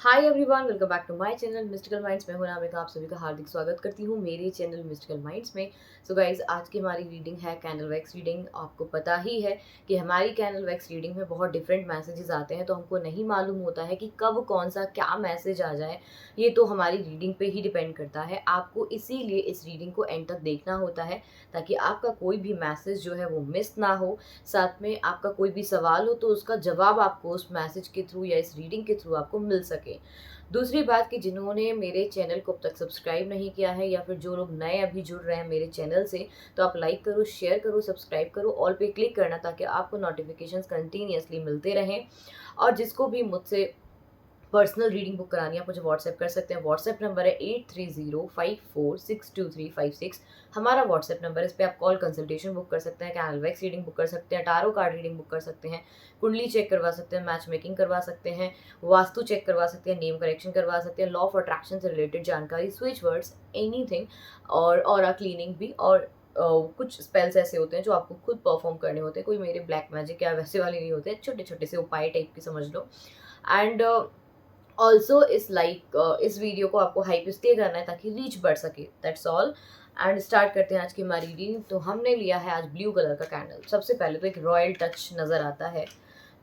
Hi everyone, welcome back to my channel mystical minds. मैं हूं नामिका, आप सभी का हार्दिक स्वागत करती हूं मेरे चैनल मिस्टिकल माइंड्स में। सो गाइज, आज की हमारी रीडिंग है कैंडल वैक्स रीडिंग। आपको पता ही है कि हमारी कैंडल वैक्स रीडिंग में बहुत डिफरेंट मैसेजेस आते हैं, तो हमको नहीं मालूम होता है कि कब कौन सा क्या मैसेज आ जाए। ये तो हमारी रीडिंग पे ही डिपेंड करता है। आपको इसीलिए इस रीडिंग को एंड तक देखना होता है, ताकि आपका कोई भी मैसेज जो है वो मिस ना हो। साथ में आपका कोई भी सवाल हो तो उसका जवाब आपको उस मैसेज के थ्रू या इस रीडिंग के थ्रू आपको मिल सके। दूसरी बात कि जिन्होंने मेरे चैनल को अब तक सब्सक्राइब नहीं किया है, या फिर जो लोग नए अभी जुड़ रहे हैं मेरे चैनल से, तो आप लाइक करो, शेयर करो, सब्सक्राइब करो, ऑल पे क्लिक करना, ताकि आपको नोटिफिकेशंस कंटिन्यूअसली मिलते रहें। और जिसको भी मुझसे पर्सनल रीडिंग बुक करानी है, आप मुझे व्हाट्सएप कर सकते हैं। व्हाट्सएप नंबर है 8305462356। हमारा व्हाट्सएप नंबर है, इस पर आप कॉल कंसल्टेशन बुक कर सकते हैं, कैंडल वैक्स रीडिंग बुक कर सकते हैं, टारो कार्ड रीडिंग बुक कर सकते हैं, कुंडली चेक करवा सकते हैं, मैच मेकिंग करवा सकते हैं, वास्तु चेक करवा सकते हैं, नेम करेक्शन करवा सकते हैं, लॉ ऑफ अट्रैक्शन से रिलेटेड जानकारी, स्विच वर्ड्स, एनीथिंग। और क्लीनिंग भी। और कुछ स्पेल्स ऐसे होते हैं जो आपको खुद परफॉर्म करने होते हैं, कोई मेरे ब्लैक मैजिक या वैसे वाले नहीं होते, छोटे छोटे से उपाय टाइप की समझ लो। एंड ऑल्सो इस वीडियो को आपको हाइप इसलिए करना है ताकि रीच बढ़ सके, दैट्स ऑल। एंड स्टार्ट करते हैं आज की हमारी रीडिंग। तो हमने लिया है आज ब्लू कलर का कैंडल। सबसे पहले तो एक रॉयल टच नज़र आता है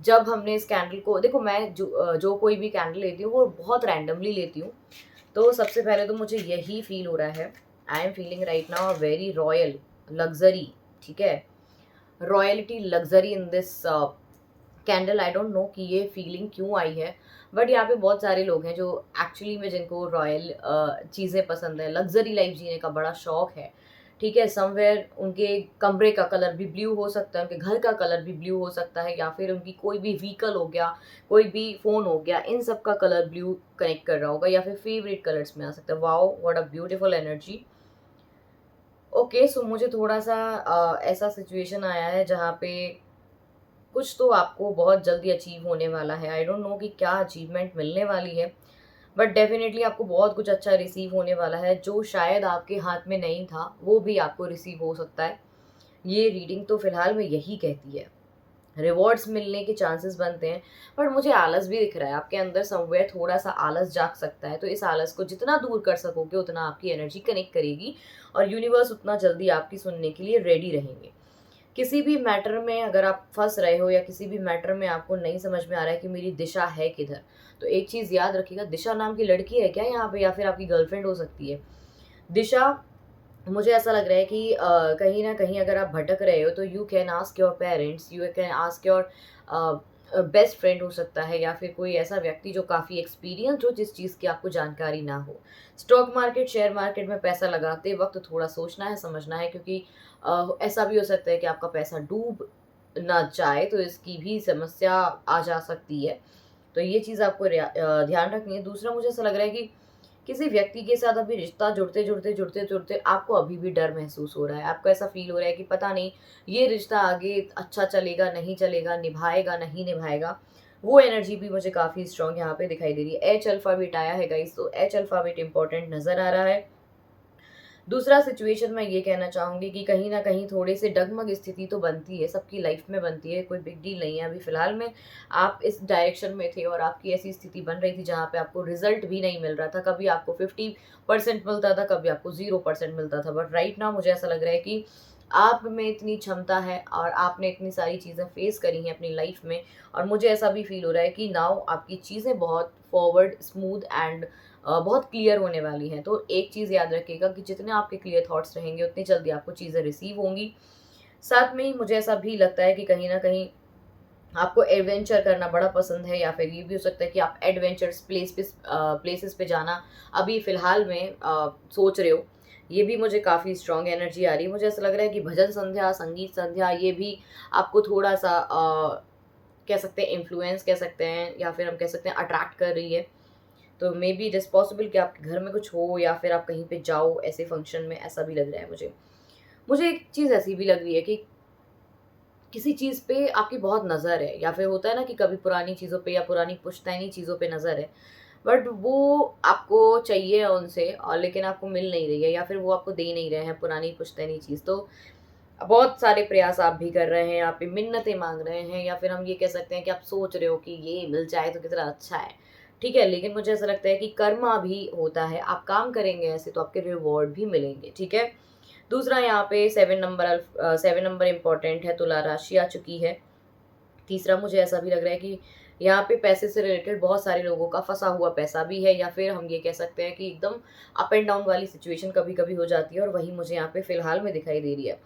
जब हमने इस कैंडल को देखो। मैं जो कोई भी कैंडल लेती हूँ वो बहुत रैंडमली लेती हूँ। तो सबसे पहले तो मुझे यही फील हो रहा है, I am feeling right now a very royal luxury. ठीक है, royalty luxury in this candle. I don't know कि ये फीलिंग क्यों आई है, बट यहाँ पे बहुत सारे लोग हैं जो एक्चुअली में जिनको रॉयल चीज़ें पसंद है, लग्जरी लाइफ जीने का बड़ा शौक है। ठीक है, समवेयर उनके कमरे का कलर भी ब्लू हो सकता है, उनके घर का कलर भी ब्लू हो सकता है, या फिर उनकी कोई भी व्हीकल हो गया, कोई भी फ़ोन हो गया, इन सब का कलर ब्लू कनेक्ट कर रहा होगा, या फिर फेवरेट कलर्स में आ सकता है। Wow, what a beautiful energy. Okay, so मुझे थोड़ा सा ऐसा सिचुएशन आया है जहाँ पे कुछ तो आपको बहुत जल्दी अचीव होने वाला है। आई डोंट नो कि क्या अचीवमेंट मिलने वाली है, बट डेफिनेटली आपको बहुत कुछ अच्छा रिसीव होने वाला है। जो शायद आपके हाथ में नहीं था वो भी आपको रिसीव हो सकता है। ये रीडिंग तो फिलहाल में यही कहती है। रिवॉर्ड्स मिलने के चांसेस बनते हैं, पर मुझे आलस भी दिख रहा है आपके अंदर। समवेयर थोड़ा सा आलस जाग सकता है, तो इस आलस को जितना दूर कर सकोगे उतना आपकी एनर्जी कनेक्ट करेगी, और यूनिवर्स उतना जल्दी आपकी सुनने के लिए रेडी रहेंगे। किसी भी मैटर में अगर आप फंस रहे हो, या किसी भी मैटर में आपको नहीं समझ में आ रहा है कि मेरी दिशा है किधर, तो एक चीज़ याद रखिएगा, दिशा नाम की लड़की है क्या यहाँ पे, या फिर आपकी गर्लफ्रेंड हो सकती है। दिशा, मुझे ऐसा लग रहा है कि कहीं ना कहीं अगर आप भटक रहे हो तो you can ask your parents, you can ask your best friend हो सकता है, या फिर कोई ऐसा व्यक्ति जो काफ़ी एक्सपीरियंस हो, जिस चीज़ की आपको जानकारी ना हो। स्टॉक मार्केट, शेयर मार्केट में पैसा लगाते वक्त थोड़ा सोचना है, समझना है, क्योंकि ऐसा भी हो सकता है कि आपका पैसा डूब ना जाए, तो इसकी भी समस्या आ जा सकती है। तो ये चीज़ आपको ध्यान रखनी है। दूसरा, मुझे ऐसा लग रहा है कि किसी व्यक्ति के साथ अभी रिश्ता जुड़ते जुड़ते आपको अभी भी डर महसूस हो रहा है। आपको ऐसा फील हो रहा है कि पता नहीं ये रिश्ता आगे अच्छा चलेगा, नहीं चलेगा, निभाएगा, नहीं निभाएगा। वो एनर्जी भी मुझे काफ़ी स्ट्रॉन्ग यहाँ पे दिखाई दे रही है। एच अल्फ़ाबेट आया है गाइस, तो एच अल्फ़ाबेट इंपॉर्टेंट नज़र आ रहा है। दूसरा सिचुएशन मैं ये कहना चाहूँगी कि कहीं न कहीं थोड़े से डगमग स्थिति तो बनती है, सबकी लाइफ में बनती है, कोई बिग डील नहीं है। अभी फ़िलहाल में आप इस डायरेक्शन में थे और आपकी ऐसी स्थिति बन रही थी जहाँ पे आपको रिज़ल्ट भी नहीं मिल रहा था। कभी आपको 50% मिलता था, कभी आपको 0% मिलता था। बट राइट नाउ मुझे ऐसा लग रहा है कि आप में इतनी क्षमता है और आपने इतनी सारी चीज़ें फ़ेस करी हैं अपनी लाइफ में, और मुझे ऐसा भी फ़ील हो रहा है कि नाउ आपकी चीज़ें बहुत फॉरवर्ड, स्मूथ एंड बहुत क्लियर होने वाली हैं। तो एक चीज़ याद रखिएगा कि जितने आपके क्लियर थॉट्स रहेंगे उतनी जल्दी आपको चीज़ें रिसीव होंगी। साथ में ही मुझे ऐसा भी लगता है कि कहीं न कहीं आपको एडवेंचर करना बड़ा पसंद है, या फिर ये भी हो सकता है कि आप एडवेंचर्स प्लेसेस पे जाना अभी फ़िलहाल में सोच रहे हो। ये भी मुझे काफ़ी स्ट्रॉन्ग एनर्जी आ रही है। मुझे ऐसा लग रहा है कि भजन संध्या, संगीत संध्या, ये भी आपको थोड़ा-सा कह सकते हैं इन्फ्लुएंस कह सकते हैं, या फिर हम कह सकते हैं अट्रैक्ट कर रही है। तो may be it is possible कि आपके घर में कुछ हो, या फिर आप कहीं पे जाओ ऐसे फंक्शन में, ऐसा भी लग रहा है मुझे। मुझे एक चीज़ ऐसी भी लग रही है कि किसी चीज़ पे आपकी बहुत नज़र है, या फिर होता है ना कि कभी पुरानी चीज़ों पे या पुरानी पुश्तैनी चीज़ों पे नज़र है, बट वो आपको चाहिए उनसे, और लेकिन आपको मिल नहीं रही है, या फिर वो आपको दे नहीं रहे हैं पुरानी पुश्तैनी चीज़। तो बहुत सारे प्रयास आप भी कर रहे हैं, आप भी मिन्नतें माँग रहे हैं, या फिर हम ये कह सकते हैं कि आप सोच रहे हो कि ये मिल जाए तो कितना अच्छा है। ठीक है, लेकिन मुझे ऐसा लगता है कि कर्मा भी होता है, आप काम करेंगे ऐसे तो आपके रिवॉर्ड भी मिलेंगे, ठीक है। दूसरा यहाँ पे 7 नंबर इम्पॉर्टेंट है, तुला राशि आ चुकी है। तीसरा मुझे ऐसा भी लग रहा है कि यहाँ पे पैसे से रिलेटेड बहुत सारे लोगों का फंसा हुआ पैसा भी है, या फिर हम ये कह सकते हैं कि एकदम अप एंड डाउन वाली सिचुएशन कभी कभी हो जाती है, और वही मुझे यहाँ पे फिलहाल में दिखाई दे रही है।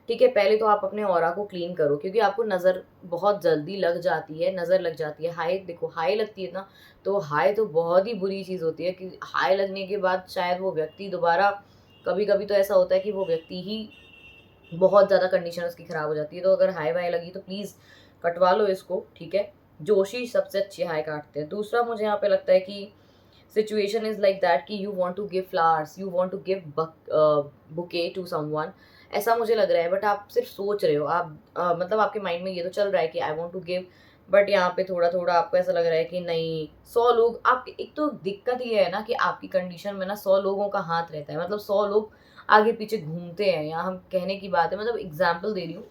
ठीक है, पहले तो आप अपने ऑरा को क्लीन करो, क्योंकि आपको नज़र बहुत जल्दी लग जाती है, नज़र लग जाती है। हाई देखो, हाई लगती है ना, तो हाई तो बहुत ही बुरी चीज़ होती है कि हाई लगने के बाद शायद वो व्यक्ति दोबारा, कभी कभी तो ऐसा होता है कि वो व्यक्ति ही बहुत ज़्यादा कंडीशन उसकी ख़राब हो जाती है। तो अगर हाई वाई लगी तो प्लीज़ कटवा लो इसको, ठीक है। जोशी सबसे अच्छी हाई काटते हैं। दूसरा मुझे यहाँ पे लगता है कि सिचुएशन इज़ लाइक दैट कि you want to give flowers, you want to give bouquet to someone, ऐसा मुझे लग रहा है। बट आप सिर्फ सोच रहे हो, आप मतलब आपके माइंड में ये तो चल रहा है कि I want to give, but यहाँ पे थोड़ा थोड़ा आपको ऐसा लग रहा है कि नहीं, 100 लोग आप, एक तो दिक्कत ये है ना कि आपकी कंडीशन में ना 100 लोगों का हाथ रहता है, मतलब 100 लोग आगे पीछे घूमते हैं। यहाँ हम कहने की बात है, मतलब एग्जाम्पल दे रही हूँ।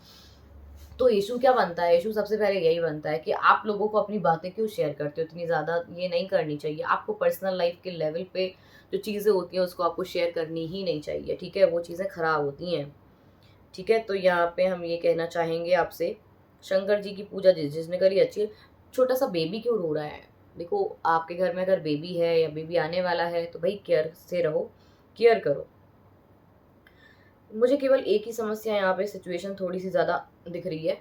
तो इशू क्या बनता है, इशू सबसे पहले यही बनता है कि आप लोगों को अपनी बातें क्यों शेयर करते हो, इतनी ज़्यादा ये नहीं करनी चाहिए आपको। पर्सनल लाइफ के लेवल पे जो चीज़ें होती हैं उसको आपको शेयर करनी ही नहीं चाहिए, ठीक है, वो चीज़ें खराब होती हैं, ठीक है। तो यहाँ पे हम ये कहना चाहेंगे आपसे, शंकर जी की पूजा जिसने करी अच्छी है। छोटा सा बेबी क्यों रो रहा है, देखो आपके घर में अगर बेबी है या बेबी आने वाला है तो भाई केयर से रहो, केयर करो। मुझे केवल एक ही समस्या यहाँ पे, सिचुएशन थोड़ी सी ज़्यादा दिख रही है,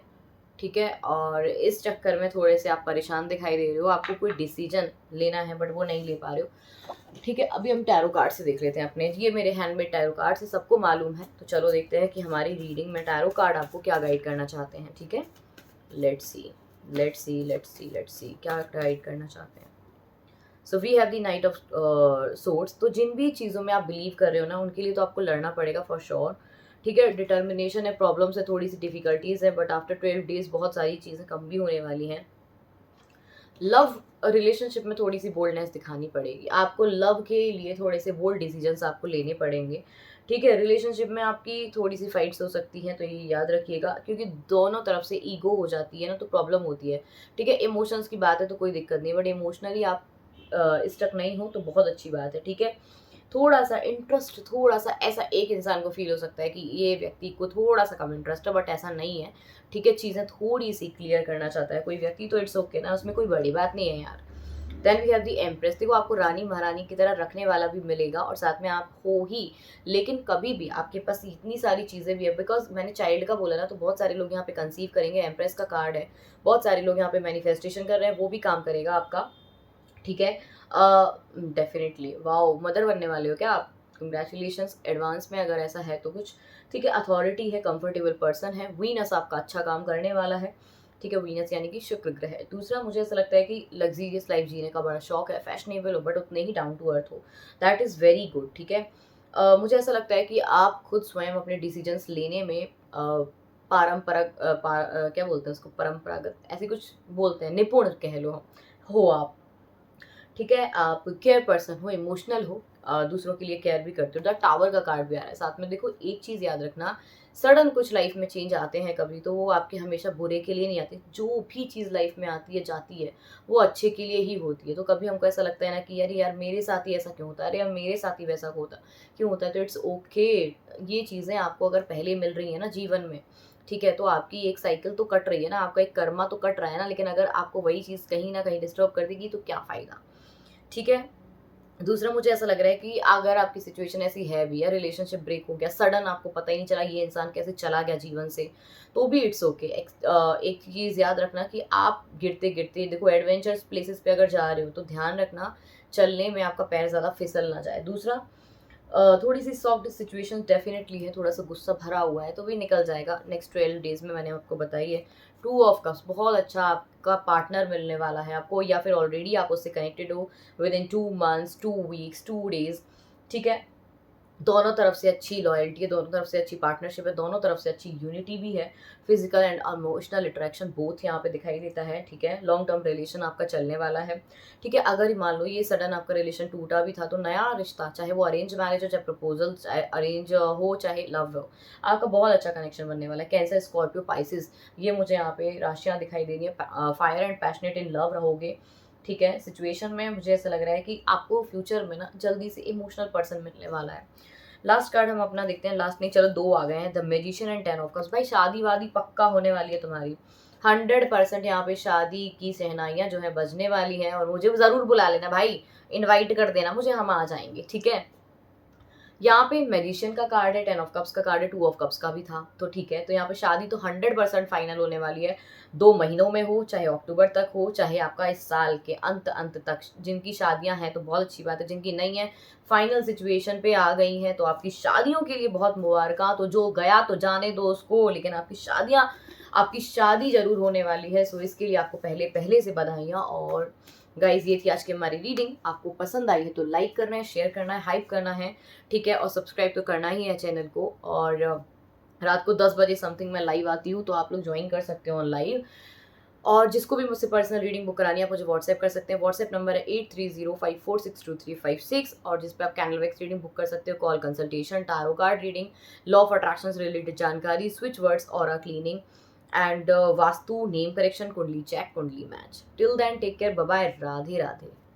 ठीक है, और इस चक्कर में थोड़े से आप परेशान दिखाई दे रहे हो। आपको कोई डिसीजन लेना है बट वो नहीं ले पा रहे हो, ठीक है। अभी हम टैरो कार्ड से देख लेते हैं अपने, ये मेरे हैंडमेड टैरो कार्ड से सबको मालूम है, तो चलो देखते हैं कि हमारी रीडिंग में टैरो कार्ड आपको क्या गाइड करना चाहते हैं, ठीक है। Let's see, let's see, let's see, let's see क्या गाइड करना चाहते हैं। So we have the knight of swords. तो जिन भी चीज़ों में आप बिलीव कर रहे हो ना, उनके लिए तो आपको लड़ना पड़ेगा फॉर श्योर, ठीक है। डिटर्मिनेशन है, प्रॉब्लम्स है, थोड़ी सी डिफिकल्टीज है, बट आफ्टर 12 डेज बहुत सारी चीज़ें कम भी होने वाली हैं। लव रिलेशनशिप में थोड़ी सी बोल्डनेस दिखानी पड़ेगी आपको, लव के लिए थोड़े से बोल्ड डिसीजंस आपको लेने पड़ेंगे, ठीक है। रिलेशनशिप में आपकी थोड़ी सी फाइट्स हो सकती हैं, तो ये याद रखिएगा, क्योंकि दोनों तरफ से ईगो हो जाती है ना, तो प्रॉब्लम होती है, ठीक है। इमोशंस की बात है तो कोई दिक्कत नहीं, बट इमोशनली आप स्टक नहीं हो तो बहुत अच्छी बात है, ठीक है। थोड़ा सा इंटरेस्ट, थोड़ा सा ऐसा एक इंसान को फील हो सकता है कि ये व्यक्ति को थोड़ा सा कम इंटरेस्ट है, बट ऐसा नहीं है, ठीक है। चीज़ें थोड़ी सी क्लियर करना चाहता है कोई व्यक्ति, तो इट्स ओके ना, उसमें कोई बड़ी बात नहीं है यार। Then we have the empress. देखो आपको रानी महारानी की तरह रखने वाला भी मिलेगा, और साथ में आप हो ही, लेकिन कभी भी आपके पास इतनी सारी चीज़ें भी है, बिकॉज मैंने चाइल्ड का बोला ना, तो बहुत सारे लोग यहाँ पे कंसीव करेंगे, एम्प्रेस का कार्ड है, बहुत सारे लोग यहाँ पे मैनिफेस्टेशन कर रहे हैं, वो भी काम करेगा आपका, ठीक है। डेफिनेटली वाओ, मदर बनने वाले हो क्या आप, कंग्रेचुलेशंस एडवांस में अगर ऐसा है तो कुछ, ठीक है। अथॉरिटी है, कंफर्टेबल पर्सन है, वीनस आपका अच्छा काम करने वाला है, ठीक है। वीनस यानी कि शुक्र ग्रह है। दूसरा मुझे ऐसा लगता है कि लग्जीरियस लाइफ जीने का बड़ा शौक है, फैशनेबल हो बट उतने ही डाउन टू अर्थ हो, दैट इज़ वेरी गुड, ठीक है। मुझे ऐसा लगता है कि आप खुद स्वयं अपने डिसीजंस लेने में पारंपरिक क्या बोलते हैं उसको, परंपरागत ऐसे कुछ बोलते हैं, निपुण कह लो, हो आप, ठीक है। आप केयर पर्सन हो, इमोशनल हो, दूसरों के लिए केयर भी करते हो। द टावर का कार्ड भी आ रहा है साथ में। देखो एक चीज़ याद रखना, सडन कुछ लाइफ में चेंज आते हैं कभी, तो वो आपके हमेशा बुरे के लिए नहीं आते। जो भी चीज़ लाइफ में आती है जाती है, वो अच्छे के लिए ही होती है। तो कभी हमको ऐसा लगता है ना कि यार यार मेरे साथ ही ऐसा क्यों होता है, अरे यार मेरे साथ ही वैसा होता क्यों होता है, तो इट्स ओके। ये चीज़ें आपको अगर पहले मिल रही है ना जीवन में, ठीक है, तो आपकी एक साइकिल तो कट रही है ना, आपका एक कर्मा तो कट रहा है ना, लेकिन अगर आपको वही चीज़ कहीं ना कहीं डिस्टर्ब कर देगी तो क्या फ़ायदा, ठीक है। दूसरा मुझे ऐसा लग रहा है कि अगर आपकी सिचुएशन ऐसी है भी है, रिलेशनशिप ब्रेक हो गया, सडन आपको पता ही नहीं चला ये इंसान कैसे चला गया जीवन से, तो भी इट्स ओके। एक चीज़ याद रखना कि आप गिरते गिरते, देखो एडवेंचर्स प्लेसेस पे अगर जा रहे हो तो ध्यान रखना चलने में आपका पैर ज़्यादा फिसल ना जाए। दूसरा, थोड़ी सी सॉफ्ट सिचुएशन डेफिनेटली है, थोड़ा सा गुस्सा भरा हुआ है, तो भी निकल जाएगा नेक्स्ट 12 डेज में, मैंने आपको बताई है। 2 ऑफ कप्स बहुत अच्छा आपका पार्टनर मिलने वाला है आपको, या फिर ऑलरेडी आप उससे कनेक्टेड हो with in 2 months, 2 weeks, 2 days, ठीक है। दोनों तरफ से अच्छी लॉयल्टी है, दोनों तरफ से अच्छी पार्टनरशिप है, दोनों तरफ से अच्छी यूनिटी भी है, physical and emotional attraction both यहाँ पे दिखाई देता है, ठीक है। लॉन्ग टर्म रिलेशन आपका चलने वाला है, ठीक है। अगर मान लो ये सडन आपका रिलेशन टूटा भी था, तो नया रिश्ता, चाहे वो अरेंज मैरिज हो, चाहे प्रपोजल, चाहे अरेंज हो, चाहे लव हो, आपका बहुत अच्छा कनेक्शन बनने वाला है। कैंसर, स्कॉर्पियो, पाइसिस, ये मुझे यहाँ पे राशियाँ दिखाई दे रही है। Fire and passionate in love रहोगे, ठीक है, सिचुएशन में मुझे ऐसा लग रहा है कि आपको फ्यूचर में ना जल्दी से इमोशनल पर्सन मिलने वाला है। लास्ट कार्ड हम अपना देखते हैं, लास्ट नहीं चलो 2 आ गए हैं, the magician and 10 of cups. भाई शादी-वादी पक्का होने वाली है तुम्हारी। 100% यहाँ पे शादी की शहनाइयाँ जो है बजने वाली हैं, और मुझे ज़रूर बुला लेना भाई, इनवाइट कर देना मुझे, हम आ जाएँगे, ठीक है? यहाँ पे मैजिशियन का कार्ड है, 10 ऑफ कप्स का कार्ड है, 2 ऑफ कप्स का भी था, तो ठीक है। तो यहाँ पे शादी तो 100% फाइनल होने वाली है। 2 महीनों में हो, चाहे अक्टूबर तक हो, चाहे आपका इस साल के अंत तक। जिनकी शादियां हैं तो बहुत अच्छी बात है, जिनकी नहीं है फाइनल सिचुएशन पे आ गई हैं तो आपकी शादियों के लिए बहुत मुबारक। तो जो गया तो जाने दो उसको, लेकिन आपकी शादी जरूर होने वाली है। सो इसके लिए आपको पहले से बधाइयाँ। और गाइज ये थी आज की हमारी रीडिंग। आपको पसंद आई है तो लाइक करना है, शेयर करना है, हाइप करना है, ठीक है, और सब्सक्राइब तो करना ही है चैनल को। और रात को 10 बजे समथिंग मैं लाइव आती हूँ, तो आप लोग ज्वाइन कर सकते हो लाइव। और जिसको भी मुझसे पर्सनल रीडिंग बुक करानी है आप मुझे व्हाट्सएप कर सकते हैं। व्हाट्सएप नंबर है 8305462356, और जिस पे आप कैंडल वैक्स रीडिंग बुक कर सकते हो, call consultation, tarot card reading, law of attraction से रिलेटेड जानकारी, switch words, aura cleaning and vastu, name correction, kundli check, kundli match. Till then take care, bye bye, Radhe Radhe.